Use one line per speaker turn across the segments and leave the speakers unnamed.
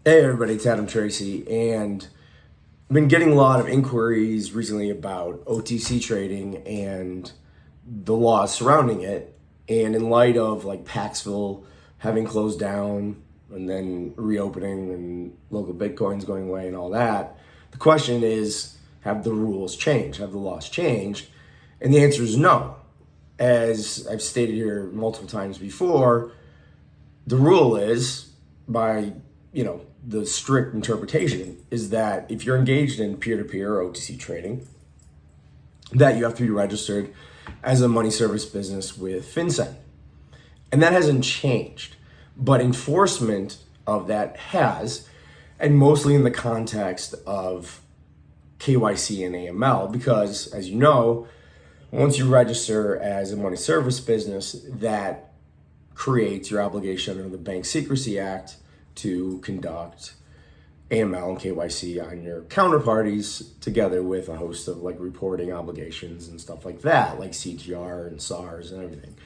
Hey everybody, it's Tracy, and I've been getting a lot of inquiries recently about OTC trading and the laws surrounding it. And in light of like Paxville having closed down and then reopening and local Bitcoins going away and all that, the question is, have the rules changed? Have the laws changed? And the answer is no. As I've stated here multiple times before, the rule is the strict interpretation is that if you're engaged in peer-to-peer or OTC trading, that you have to be registered as a money service business with FinCEN. And that hasn't changed, but enforcement of that has, and mostly in the context of KYC and AML, because as you know, once you register as a money service business, that creates your obligation under the Bank Secrecy Act to conduct AML and KYC on your counterparties, together with a host of like reporting obligations and stuff like that, like CTR and SARs and everything.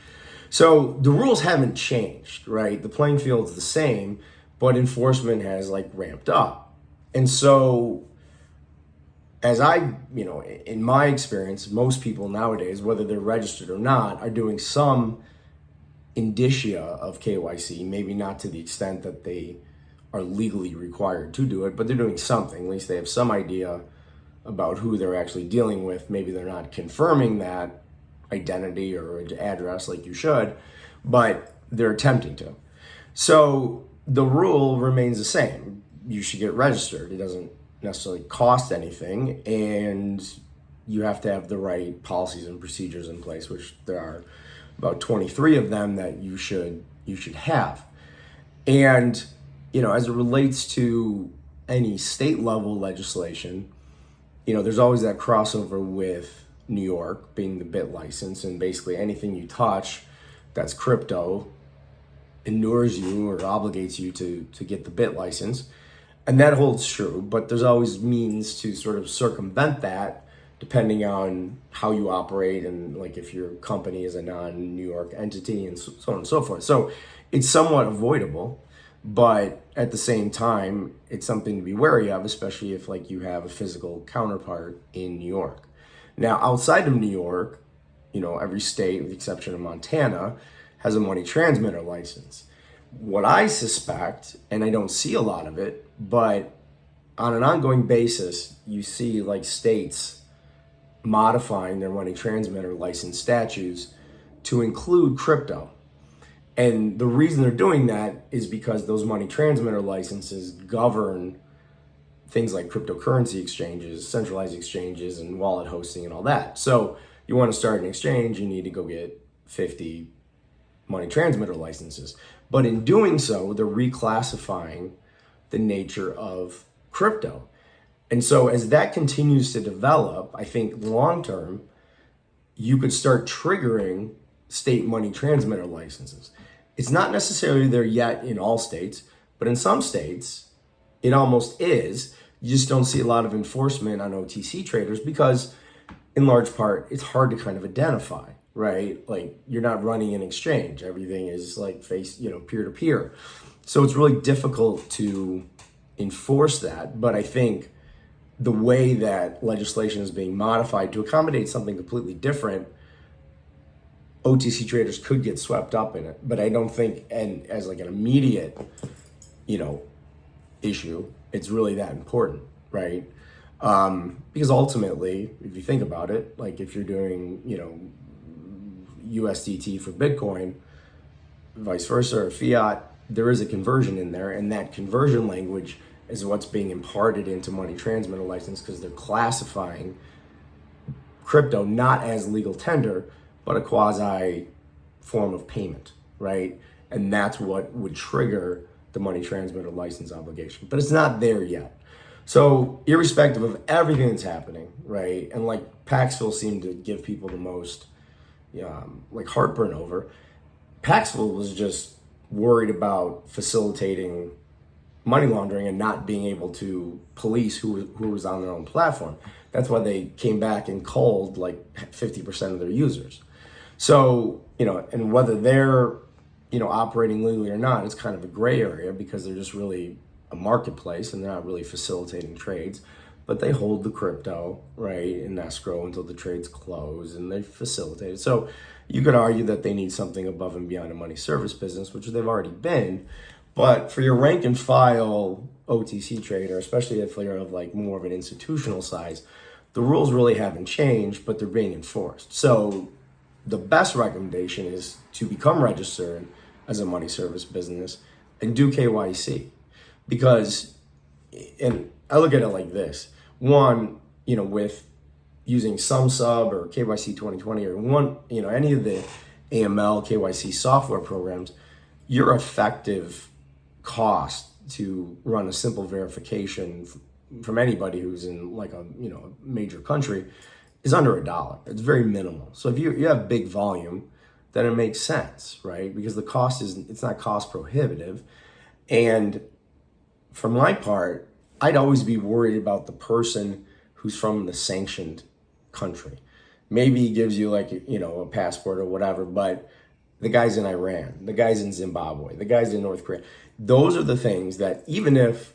So the rules haven't changed, right? The playing field's the same, but enforcement has like ramped up. And so as in my experience, most people nowadays, whether they're registered or not, are doing some indicia of KYC, maybe not to the extent that they are legally required to do it, but they're doing something. At least they have some idea about who they're actually dealing with. Maybe they're not confirming that identity or address like you should, but they're attempting to. So the rule remains the same. You should get registered. It doesn't necessarily cost anything, and you have to have the right policies and procedures in place, which there are about 23 of them that you should have. And as it relates to any state level legislation, there's always that crossover with New York being the BIT license, and basically anything you touch that's crypto inures you or obligates you to get the BIT license. And that holds true, but there's always means to sort of circumvent that depending on how you operate and like if your company is a non-New York entity and so on and so forth. So it's somewhat avoidable, but at the same time, it's something to be wary of, especially if like you have a physical counterpart in New York. Now, outside of New York, every state, with the exception of Montana, has a money transmitter license. What I suspect, and I don't see a lot of it, but on an ongoing basis, you see like states modifying their money transmitter license statutes to include crypto. And the reason they're doing that is because those money transmitter licenses govern things like cryptocurrency exchanges, centralized exchanges, and wallet hosting and all that. So you want to start an exchange, you need to go get 50 money transmitter licenses. But in doing so, they're reclassifying the nature of crypto. And so as that continues to develop, I think long term, you could start triggering state money transmitter licenses. It's not necessarily there yet in all states, but in some states, it almost is. You just don't see a lot of enforcement on OTC traders because, in large part, it's hard to kind of identify, right? Like you're not running an exchange. Everything is like peer to peer. So it's really difficult to enforce that. But I think the way that legislation is being modified to accommodate something completely different, OTC traders could get swept up in it. But I don't think, and as like an immediate, issue, it's really that important, right? Because ultimately, if you think about it, like if you're doing, USDT for Bitcoin, vice versa, or fiat, there is a conversion in there, and that conversion language is what's being imparted into money transmitter license because they're classifying crypto not as legal tender, but a quasi form of payment, right? And that's what would trigger the money transmitter license obligation. But it's not there yet. So irrespective of everything that's happening, right? And like Paxville seemed to give people the most heartburn over. Paxville was just worried about facilitating money laundering and not being able to police who was on their own platform. That's why they came back and culled like 50% of their users. So, and whether they're, operating legally or not, it's kind of a gray area because they're just really a marketplace and they're not really facilitating trades, but they hold the crypto, right, in escrow until the trades close and they facilitate it. So you could argue that they need something above and beyond a money service business, which they've already been. But for your rank and file OTC trader, especially if you're of like more of an institutional size, the rules really haven't changed, but they're being enforced. So the best recommendation is to become registered as a money service business and do KYC. Because, and I look at it like this, one, with using SumSub or KYC 2020 or any of the AML KYC software programs, your effective cost to run a simple verification from anybody who's in like a major country is under $1. It's very minimal. So if you have big volume, then it makes sense, right? Because the cost it's not cost prohibitive. And for my part, I'd always be worried about the person who's from the sanctioned country. Maybe he gives you like, a passport or whatever, but the guy's in Iran, the guy's in Zimbabwe, the guy's in North Korea. Those are the things that even if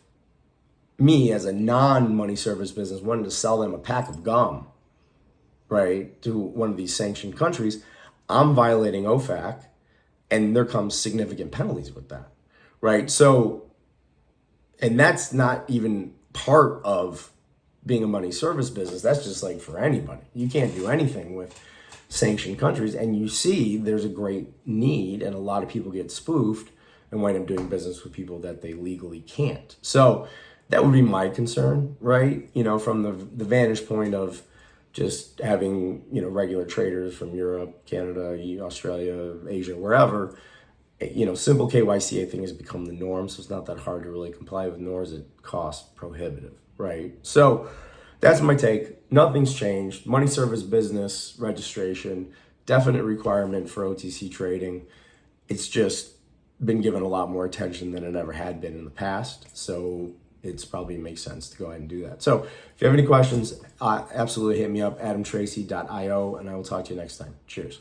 me as a non-money service business wanted to sell them a pack of gum, right, to one of these sanctioned countries, I'm violating OFAC and there comes significant penalties with that, right? So, and that's not even part of being a money service business. That's just like for anybody. You can't do anything with sanctioned countries. And you see there's a great need and a lot of people get spoofed and wind up doing business with people that they legally can't. So that would be my concern, right? From the vantage point of just having, regular traders from Europe, Canada, Australia, Asia, wherever. Simple KYC, I think, has become the norm, so it's not that hard to really comply with, nor is it cost prohibitive, right? So that's my take. Nothing's changed. Money service business registration, definite requirement for OTC trading. It's just been given a lot more attention than it ever had been in the past, so it's probably makes sense to go ahead and do that. So if you have any questions, absolutely hit me up, adamtracy.io, and I will talk to you next time. Cheers.